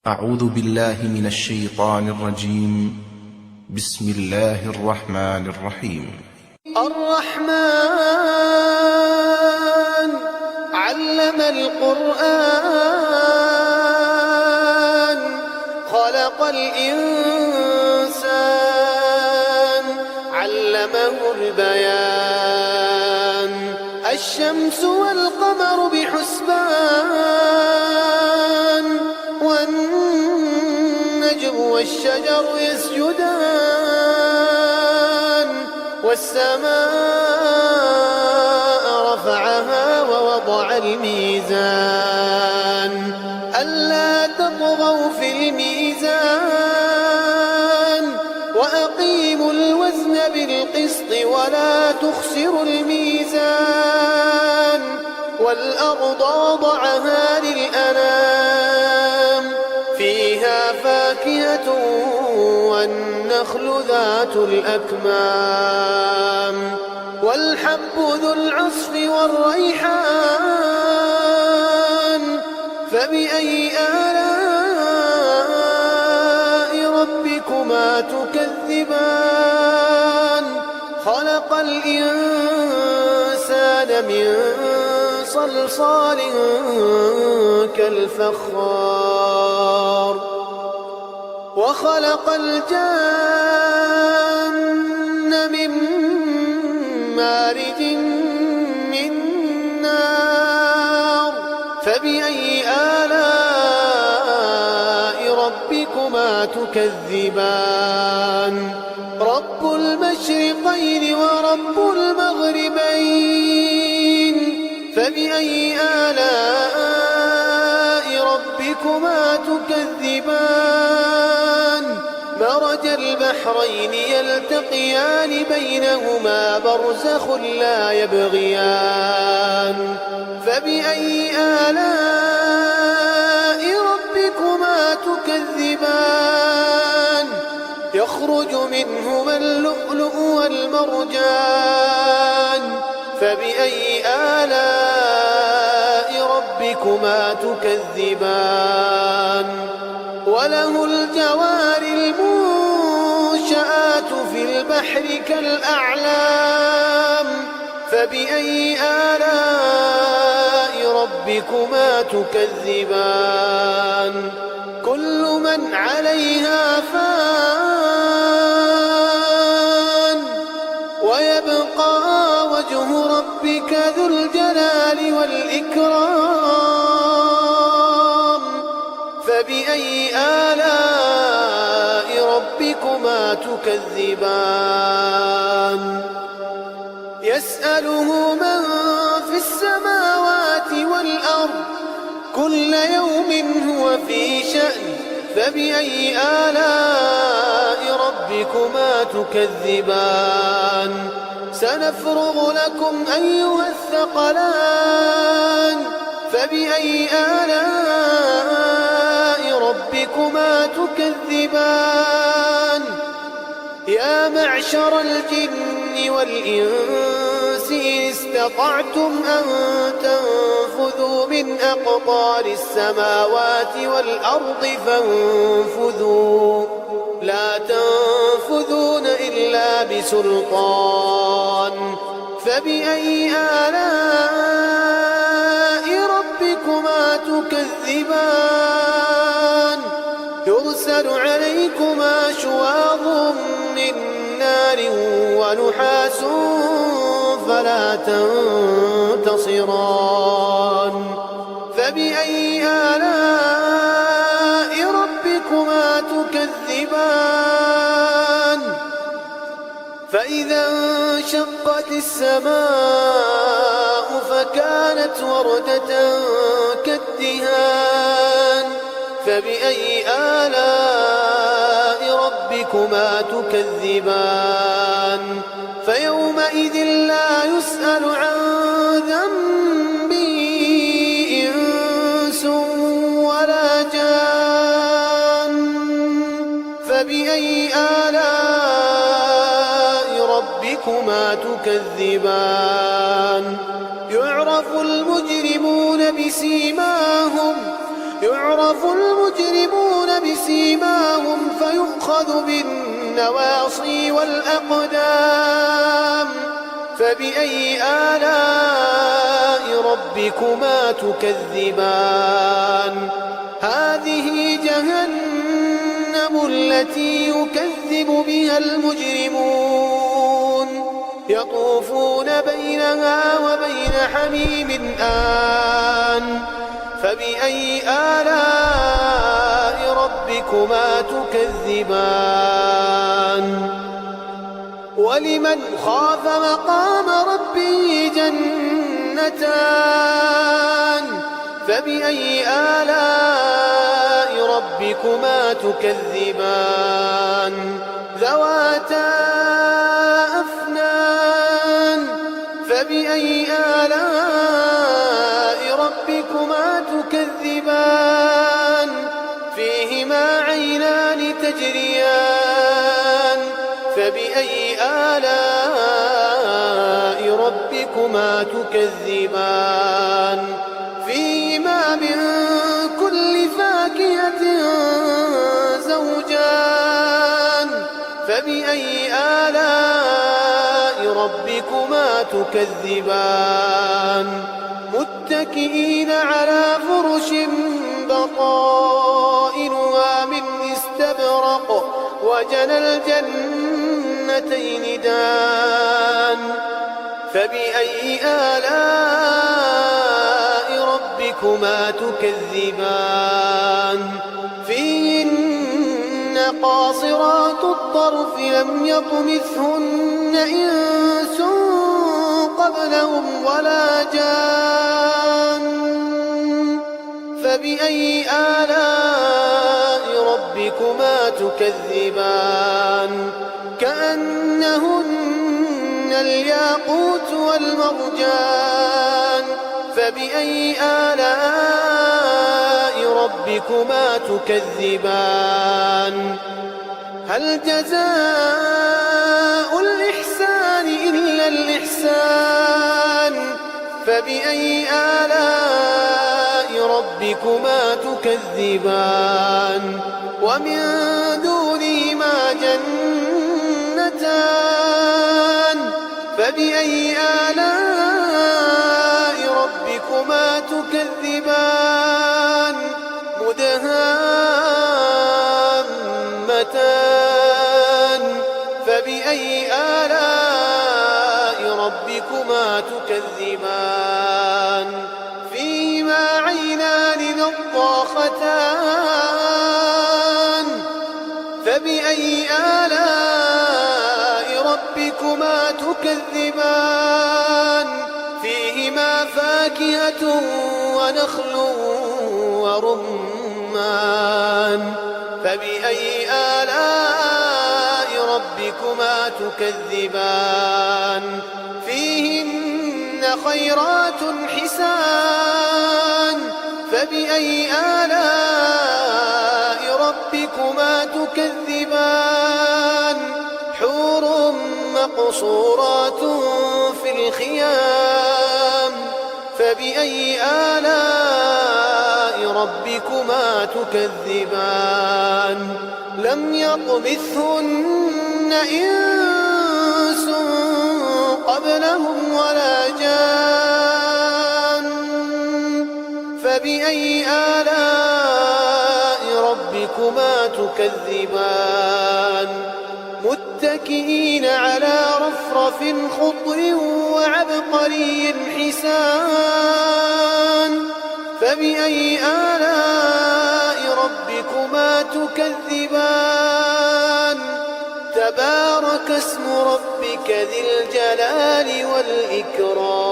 أعوذ بالله من الشيطان الرجيم. بسم الله الرحمن الرحيم. الرحمن علم القرآن خلق الإنسان علمه البيان الشمس والقمر بحسبان والنجم والشجر يسجدان والسماء رفعها ووضع الميزان ألا تطغوا في الميزان وأقيموا الوزن بالقسط ولا تخسروا الميزان والأرض وضعها للأنام فيها فاكهة والنخل ذات الأكمام والحب ذو العصف والريحان فبأي آلاء ربكما تكذبان خلق الإنسان من صلصال كالفخار وخلق الجن من مارج من نار فبأي آلاء ربكما تكذبان رب المشرقين ورب المغربين فبأي آلاء ربكما تكذبان مرج البحرين يلتقيان بينهما برزخ لا يبغيان فبأي آلاء ربكما تكذبان يخرج منهما اللؤلؤ والمرجان فبأي آلاء ربكما تكذبان وله الجوار المنشآت في البحر كالأعلام فبأي آلاء ربكما تكذبان كل من عليها فان ويبقى وجه ربك ذو الجلال والإكرام فبأي آلاء ربكما تكذبان يسأله من في السماوات والأرض كل يوم هو في شأن فبأي آلاء ربكما تكذبان سنفرغ لكم أيها الثقلان فبأي آلاء ربكما تكذبان يا معشر الجن والإنس إن استطعتم أن تنفذوا من أقطار السماوات والأرض فانفذوا لا تنفذون إلا بسلطان فبأي آلاء ربكما تكذبان يرسل عليكما شواظ من نار ونحاس فلا تنتصران فبأي آلاء ربكما تكذبان فإذا انشقت السماء فكانت وردة كالدهان فبأي آلاء ربكما تكذبان فيومئذ لا يسأل عن ذنبه إنس ولا جان فبأي آلاء ربكما تكذبان يعرف المجرمون بسيماهم يعرف المجرمون يؤخذ بالنواصي والأقدام. فبأي آلاء ربكما تكذبان؟ هذه جهنم التي يكذب بها المجرمون، يطوفون بينها وبين حميم آن. فبأي آلاء ربكما تكذبان؟ ولمن خاف مقام ربه جنتان. فبأي آلاء ربكما تكذبان؟ ذواتا أفنان. فبأي آلاء ربكما تكذبان؟ فيهما عينان تجريان. فبأي آلاء ربكما تكذبان؟ فيهما من كل فاكهة زوجان. فبأي آلاء ربكما تكذبان؟ متكئين على فرش بطائنها من استبرق وجنى الجنتين دان. فبأي آلاء ربكما تكذبان؟ فيهن قاصرات الطرف لم يطمثهن إنس قبلهم ولا جان. فبأي آلاء ربكما تكذبان؟ كأنهن الياقوت والمرجان. فبأي آلاء ربكما تكذبان؟ هل جزاء الإحسان إلا الإحسان؟ فبأي آلاء ربكما تكذبان؟ ومن دونهما جنتان. فبأي آلاء ربكما تكذبان؟ مدهامتان. فبأي آلاء ربكما تكذبان؟ فيهما عينان نضاختان. فبأي آلاء ربكما تكذبان؟ فيهما فاكهة ونخل ورمان. فبأي آلاء ربكما تكذبان؟ فيهن خيرات حسان. فبأي آلاء ربكما تكذبان؟ حور مقصورات في الخيام. فبأي آلاء ربكما تكذبان؟ لم يطمثهن إنس قبلهم ولا جان. فبأي آلاء ربكما تكذبان؟ متكئين على رفرف خضر وعبقري حسان. فبأي آلاء ربكما تكذبان؟ تبارك اسم ربك ذي الجلال والإكرام.